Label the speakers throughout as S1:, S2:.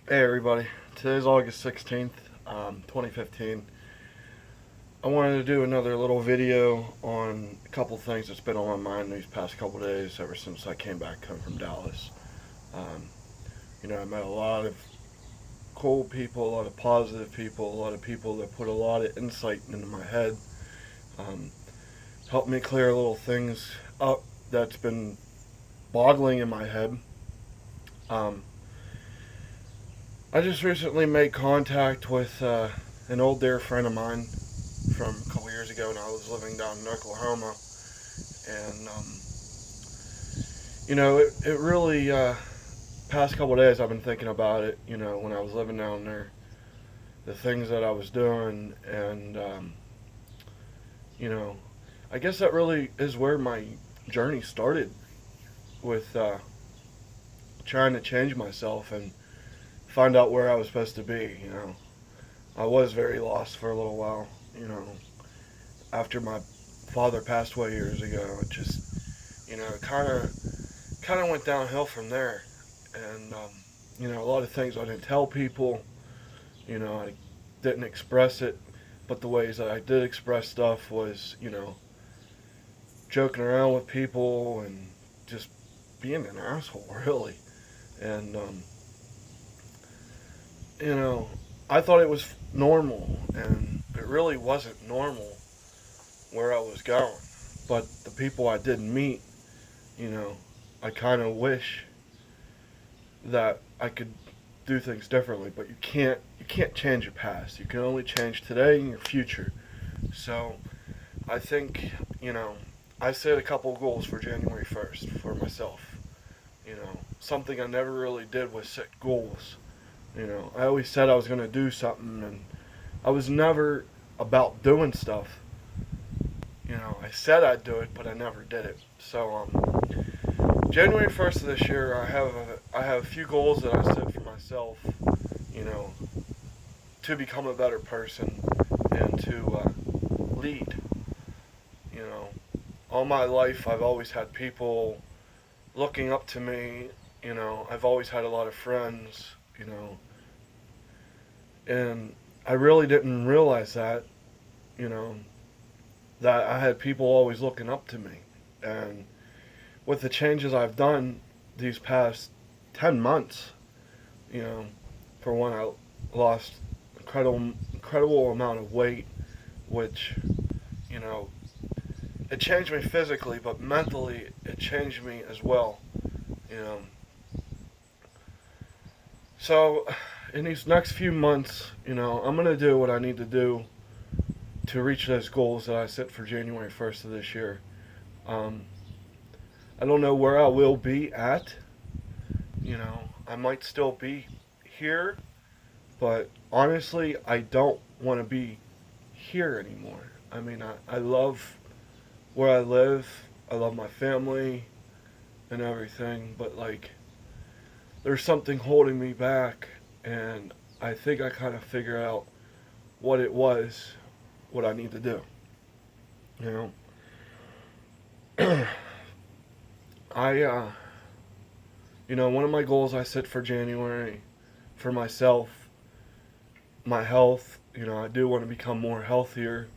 S1: Hey everybody, today's August 16th, 2015. I wanted to do another little video on a couple things that's been on my mind these past couple days ever since I came back home from Dallas. Um, I met a lot of cool people, a lot of positive people, a lot of people that put a lot of insight into my head, um, helped me clear little things up that's been boggling in my head. Um, I just recently made contact with an old dear friend of mine from a couple years ago when I was living down in Oklahoma. And, it really, past couple of days I've been thinking about it, when I was living down there, the things that I was doing. And, you know, I guess that really is where my journey started with trying to change myself and find out where I was supposed to be. I was very lost for a little while, after my father passed away years ago. It just, kind of went downhill from there. And, a lot of things I didn't tell people, I didn't express it. But the ways that I did express stuff was, joking around with people and just being an asshole, really. And, you know, I thought it was normal, and it really wasn't normal where I was going. But the people I did meet, you know, I kind of wish that I could do things differently. But you can't change your past. You can only change today and your future. So I think, you know, I set a couple goals for January 1st for myself. Something I never really did was set goals. I always said I was going to do something, and I was never about doing stuff. I said I'd do it, but I never did it. So, January 1st of this year, I have a few goals that I set for myself. You know, to become a better person and to lead. You know, all my life I've always had people looking up to me. I've always had a lot of friends. And I really didn't realize that. You know, that I had people always looking up to me. And with the changes I've done these past 10 months, you know, for one, I lost incredible amount of weight, which, you know, it changed me physically, but mentally it changed me as well. You know, so in these next few months, I'm gonna do what I need to do to reach those goals that I set for January 1st of this year. Um, I don't know where I will be at. I might still be here, but honestly, I don't want to be here anymore. I mean, I love where I live. I love my family and everything, but like, there's something holding me back, and I think I kind of figure out what it was, what I need to do. You know, I one of my goals I set for January for myself, my health. I do want to become more healthier.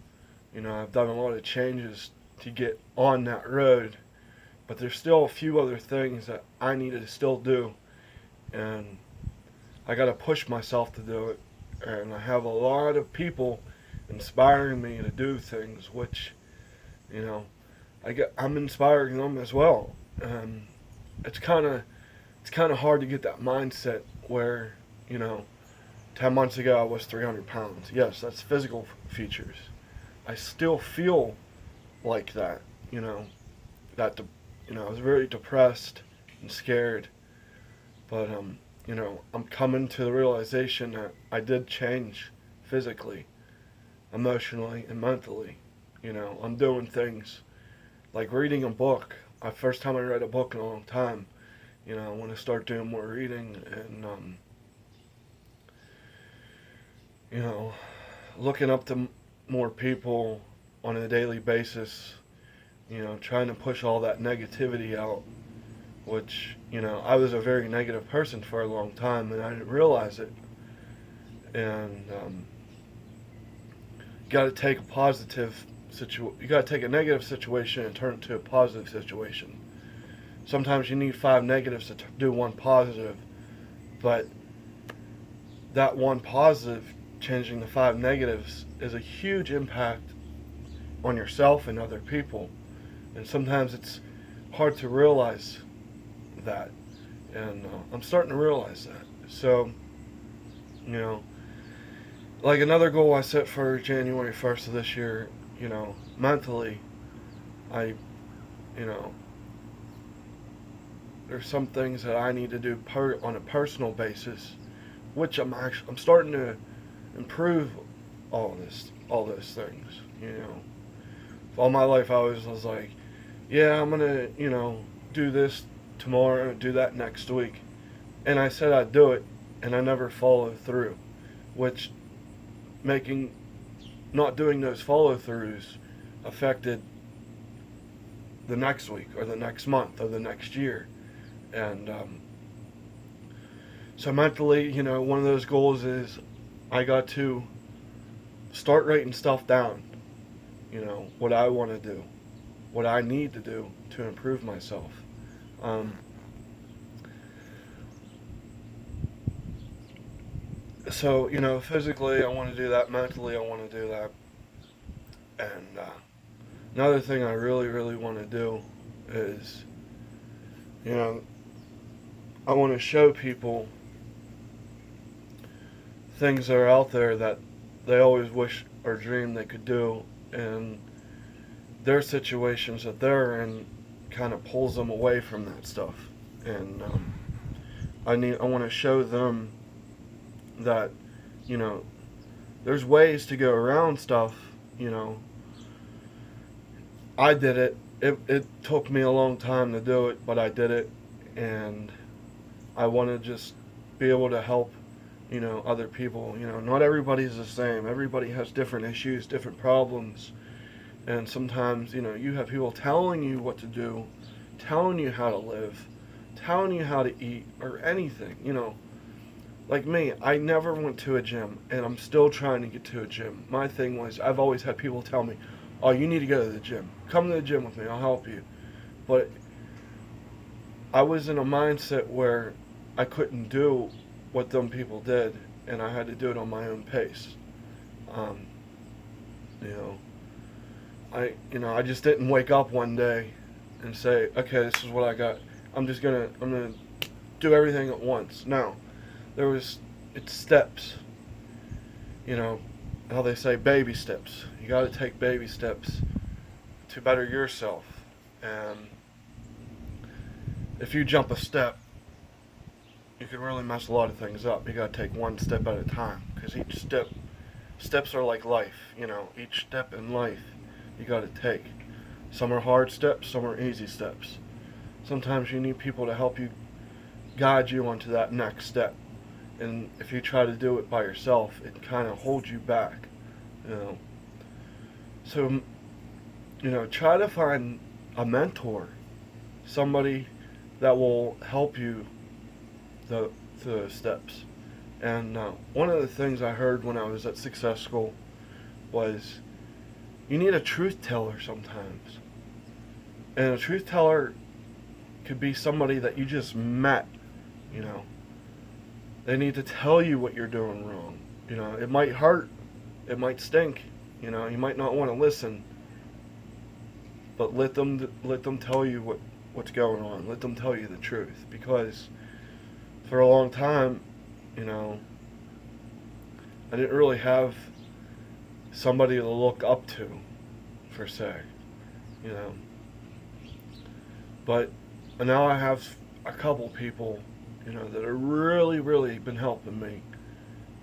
S1: I've done a lot of changes to get on that road, but there's still a few other things that I need to still do, and I got to push myself to do it. And I have a lot of people inspiring me to do things, which, you know, I'm inspiring them as well. Um, it's kind of hard to get that mindset where, 10 months ago I was 300 pounds. Yes, that's physical features. I still feel like that. You know that I was very depressed and scared, but I'm coming to the realization that I did change physically, emotionally, and mentally. I'm doing things like reading a book. First time I read a book in a long time. I want to start doing more reading and you know, looking up to more people on a daily basis. Trying to push all that negativity out which, I was a very negative person for a long time and I didn't realize it. And you got to take you got to take a negative situation and turn it to a positive situation. Sometimes you need five negatives to do one positive, but that one positive, changing the five negatives, is a huge impact on yourself and other people. And sometimes it's hard to realize that. And I'm starting to realize that. So, you know, like another goal I set for January 1st of this year, mentally, I, you know, there's some things that I need to do on a personal basis, which I'm starting to improve all those things. All my life I was like, yeah, I'm gonna, do this tomorrow, do that next week, and I said I'd do it, and I never followed through, which making not doing those follow throughs affected the next week or the next month or the next year. And so mentally, one of those goals is I got to start writing stuff down. What I want to do, what I need to do to improve myself. So, physically I want to do that, mentally I want to do that. And another thing I really, really want to do is, I want to show people things that are out there that they always wish or dream they could do, and their situations that they're in kind of pulls them away from that stuff. And I want to show them that there's ways to go around stuff. I did it. It took me a long time to do it, but I did it, and I want to just be able to help other people. Not everybody's the same. Everybody has different issues, different problems, and sometimes you have people telling you what to do, telling you how to live, telling you how to eat, or anything. Like me, I never went to a gym, and I'm still trying to get to a gym. My thing was, I've always had people tell me, oh, you need to go to the gym. Come to the gym with me, I'll help you. But I was in a mindset where I couldn't do what them people did, and I had to do it on my own pace. Um, I just didn't wake up one day and say, okay, this is what I got. I'm gonna do everything at once. No. It's steps. How they say baby steps. You got to take baby steps to better yourself. And if you jump a step, you can really mess a lot of things up. You got to take one step at a time, because steps are like life. Each step in life you got to take. Some are hard steps, some are easy steps. Sometimes you need people to help you guide you onto that next step. And if you try to do it by yourself, it kind of holds you back, So, try to find a mentor, somebody that will help you through the steps. And one of the things I heard when I was at Success School was you need a truth teller sometimes. And a truth teller could be somebody that you just met, They need to tell you what you're doing wrong. It might hurt. It might stink. You might not want to listen. But let them tell you what's going on. Let them tell you the truth. Because for a long time, I didn't really have somebody to look up to, per se. But now I have a couple people that have really, really been helping me,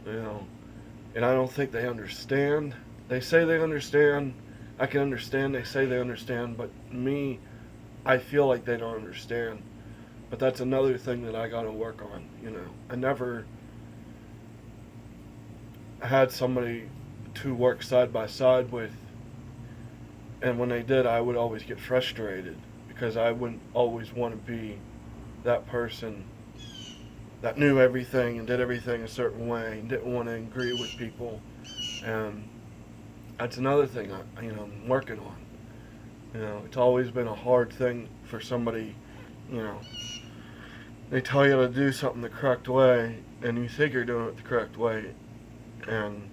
S1: and I don't think they understand. They say they understand. I can understand. They say they understand, but me, I feel like they don't understand. But that's another thing that I got to work on. I never had somebody to work side by side with, and when they did, I would always get frustrated because I wouldn't always want to be that person that knew everything and did everything a certain way and didn't want to agree with people. And that's another thing I'm working on. It's always been a hard thing for somebody, you know, they tell you to do something the correct way, and you think you're doing it the correct way, and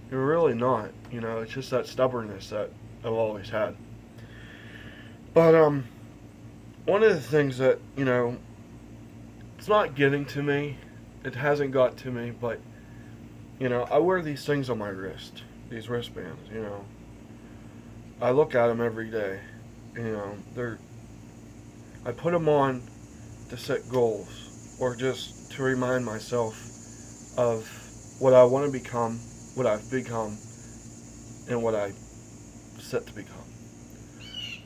S1: you're really not. It's just that stubbornness that I've always had. But one of the things that it's not getting to me. It hasn't got to me, but I wear these things on my wrist, these wristbands. I look at them every day. They're I put them on to set goals or just to remind myself of what I want to become, what I've become, and what I set to become.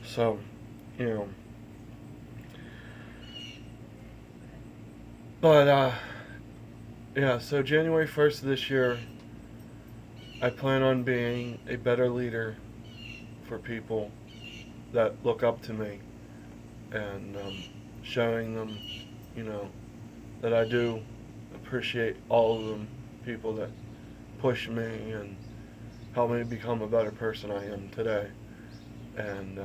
S1: So, you know, but yeah. So January 1st of this year, I plan on being a better leader for people that look up to me and showing them, you know, that I do appreciate all of them, people that push me and help me become a better person I am today. And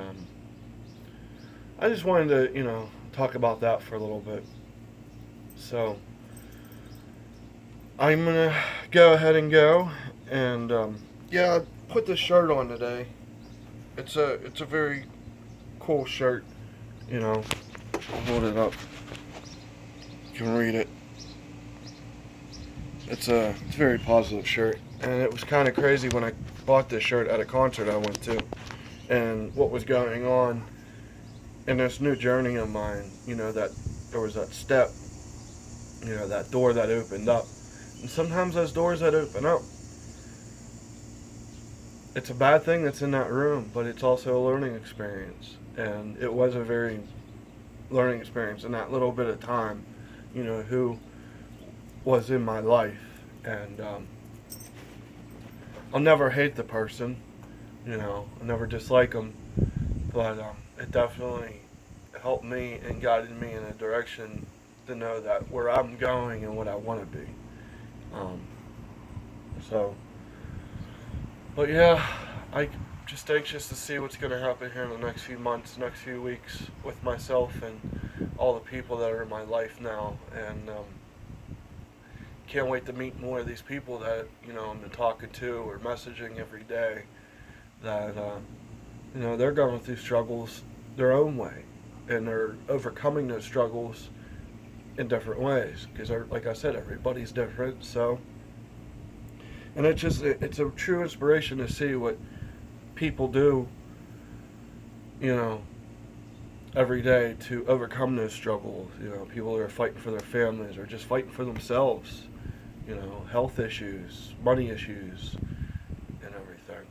S1: I just wanted to, talk about that for a little bit. So I'm gonna go ahead and go, and yeah, I put this shirt on today. It's a very cool shirt. I'll hold it up. You can read it. It's a very positive shirt, and it was kind of crazy when I bought this shirt at a concert I went to, and what was going on in this new journey of mine. That there was that step, that door that opened up, and sometimes those doors that open up, it's a bad thing that's in that room, but it's also a learning experience, and it was a very learning experience in that little bit of time, who was in my life, and I'll never hate the person, I'll never dislike them, but it definitely helped me and guided me in a direction to know that where I'm going and what I want to be. So, but yeah, I'm just anxious to see what's going to happen here in the next few months, next few weeks with myself and all the people that are in my life now, and can't wait to meet more of these people that I'm been talking to or messaging every day. That they're going through struggles their own way, and they're overcoming those struggles in different ways. Because, like I said, everybody's different. So, and it's a true inspiration to see what people do, every day to overcome those struggles. People that are fighting for their families or just fighting for themselves. Health issues, money issues, and everything.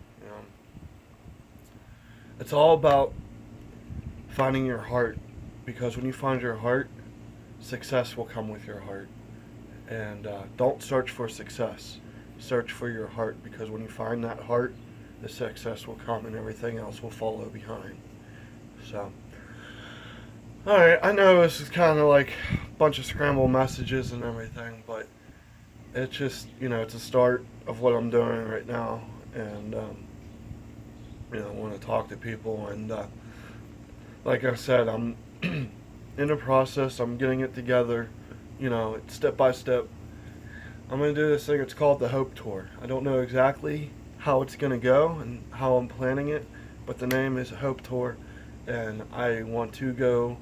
S1: It's all about finding your heart, because when you find your heart, success will come with your heart. And don't search for success. Search for your heart, because when you find that heart, the success will come and everything else will follow behind. So, alright, I know this is kind of like a bunch of scrambled messages and everything, but it's just, it's a start of what I'm doing right now. And, I want to talk to people. And, like I said, I'm in the process. I'm getting it together, it's step by step. I'm going to do this thing. It's called the Hope Tour. I don't know exactly how it's going to go and how I'm planning it, but the name is Hope Tour. And I want to go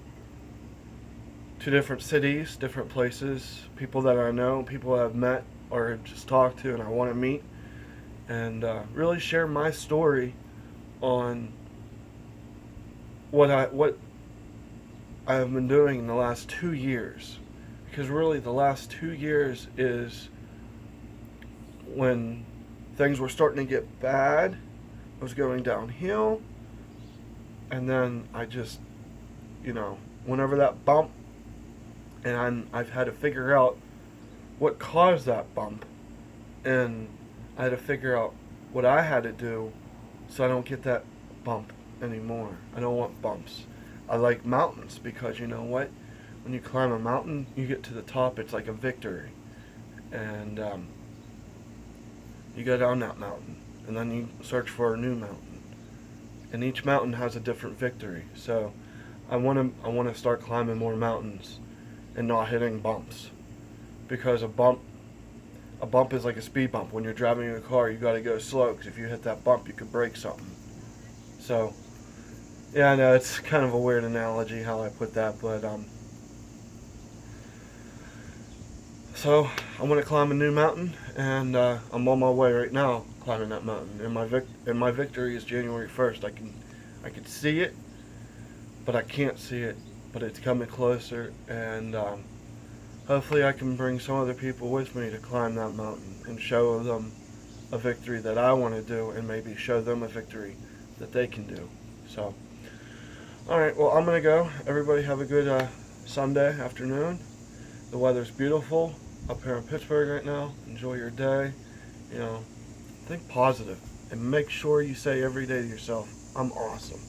S1: to different cities, different places, people that I know, people I've met or just talked to and I want to meet, and really share my story on what I have been doing in the last 2 years. Because really the last 2 years is when things were starting to get bad. I was going downhill, and then I just, whenever that bump, and I've had to figure out what caused that bump, and I had to figure out what I had to do so I don't get that bump anymore. I don't want bumps. I like mountains, because you know what? when you climb a mountain, you get to the top, it's like a victory. And you go down that mountain, and then you search for a new mountain. And each mountain has a different victory. So I want to start climbing more mountains and not hitting bumps, because a bump is like a speed bump. When you're driving in a car, you got to go slow, because if you hit that bump, you could break something. So yeah, I know it's kind of a weird analogy how I put that, but so I want to climb a new mountain, and I'm on my way right now climbing that mountain. And my victory is January 1st. I can see it, but I can't see it. But it's coming closer, and hopefully I can bring some other people with me to climb that mountain and show them a victory that I want to do, and maybe show them a victory that they can do. So, all right. Well, I'm gonna go. Everybody have a good Sunday afternoon. The weather's beautiful up here in Pittsburgh right now. Enjoy your day. You know, think positive, and make sure you say every day to yourself, "I'm awesome."